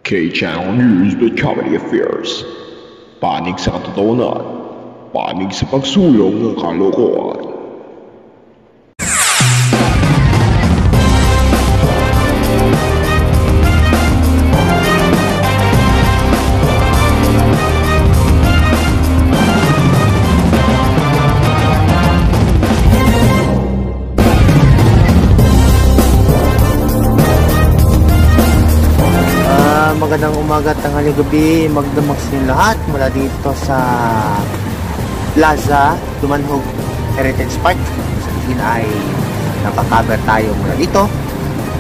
K-Channel News with Comedy Affairs. Panig sa katotohanan, panig sa pagsulong ng kalokohan. Magandang umaga, tanghali, gabi, magdamag sa inyo lahat mula dito sa Plaza Dumanhog Heritage Park. Sa tingin ay nakakaber tayo mula dito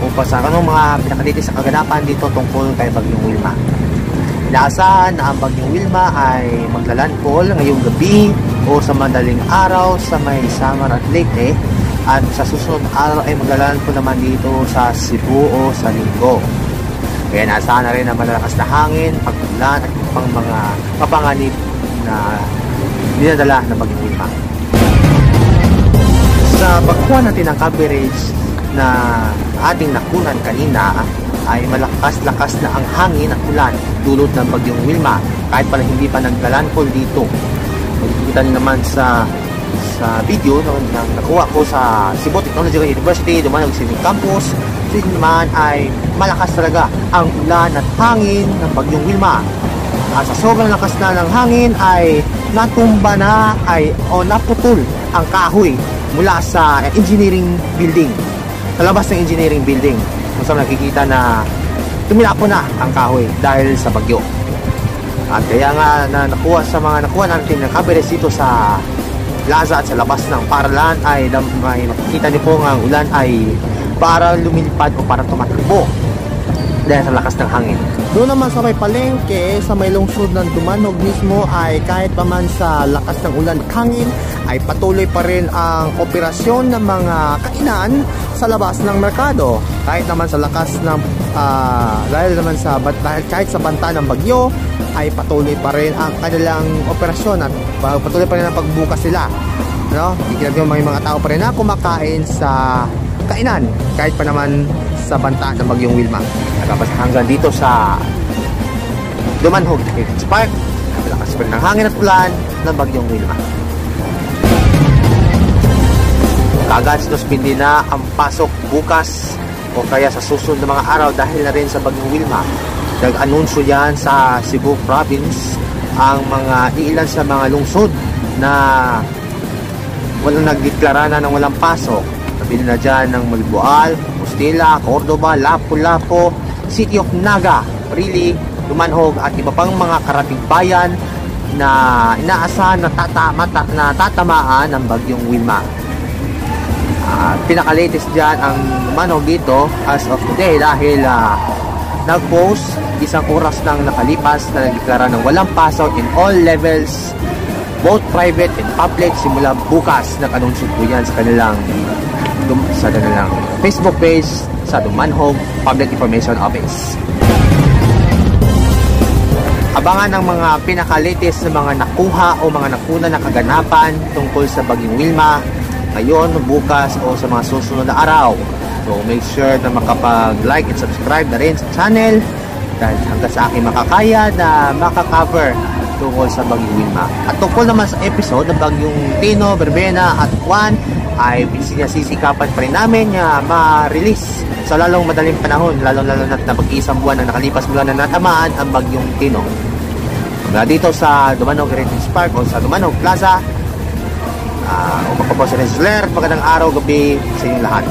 upang sa kanong mga pinakadito sa kaganapan dito tungkol kay Bagyong Wilma. Inaasahan na ang Bagyong Wilma ay maglalandfall ngayong gabi o sa madaling araw sa may Samar at Leyte, at sa susunod araw ay maglalandfall naman dito sa Cebu o sa Linggo. Kaya naasahan na rin ang malalakas na hangin, pag-ulan at pang mga mapanganib na dinadala ng Bagyong Wilma. Sa pagkuha natin ng coverage na ating nakunan kanina ay malakas-lakas na ang hangin at ulan dulot ng Bagyong Wilma kahit pala hindi pa naglalandfall dito. Makikita niyo naman sa video na nakuha ko sa Cebu Technological University, Dumanhog City Campus. Ito naman ay malakas talaga ang ulan at hangin ng Bagyong Wilma. Sa sobrang lakas na ng hangin ay natumba na o naputol ang kahoy mula sa engineering building. Sa labas ng engineering building, kung saan nakikita na tumilapo na ang kahoy dahil sa bagyo. At kaya nga na nakuha natin ng coverage dito sa plaza at sa labas ng paralan ay may makikita niyo po ang ulan ay para lumilipad o para tumatakbo dahil sa lakas ng hangin. Doon naman sa may palengke, sa may lungsod ng Dumanhog mismo ay kahit pa man sa lakas ng ulan at hangin ay patuloy pa rin ang operasyon ng mga kainan sa labas ng merkado. Kahit naman sa lakas ng dahil kahit sa banta ng bagyo ay patuloy pa rin ang kanilang operasyon at patuloy pa rin ang pagbukas sila. No? Ikilagay yung mga tao pa rin na kumakain sa kainan kahit pa naman sa banta ng Bagyong Wilma. Nagabas hanggang dito sa Dumanhog Heritage Park, lakas pa rin ng hangin at ulan ng Bagyong Wilma. Kagad sinuspindi na ang pasok bukas o kaya sa susunod na mga araw dahil na rin sa Bagyong Wilma. Nag-anunsyo yan sa Cebu Province ang ilan sa mga lungsod na walang nagdeklara na ng walang pasok. Nabili na dyan ng Malboal, Mustila, Cordoba, Lapu-Lapu, City of Naga, Prilly, Dumanhog at iba pang mga karatig bayan na inaasahan na tatamaan ng Bagyong Wilma. Pinaka-latest dyan ang Dumanhog dito as of today dahil nag-post isang oras nang nakalipas na nagdeklara ng walang pasok in all levels, both private and public, simula bukas. Nag-anunsyo po yan sa kanilang Facebook page sa Dumanhog Public Information Office. Abangan ang mga pinaka-latest na mga nakuha o mga nakuna na kaganapan tungkol sa Bagyong Wilma ngayon, bukas o sa mga susunod na araw. So make sure na makapag-like and subscribe na rin sa channel dahil hanggang sa aking makakaya na makakover tungkol sa Bagyong Wilma. At tungkol naman sa episode ng Bagyong Tino, Verbena at Juan ay sinisikapan pa rin namin na ma-release sa lalong madaling panahon, lalo na mag-iisang buwan na nakalipas mula na natamaan ang Bagyong Tino. Mula dito sa Dumanhog Heritage Park o sa Dumanhog Plaza, magpapos rin Sler, magandang araw, gabi sa inyong lahat.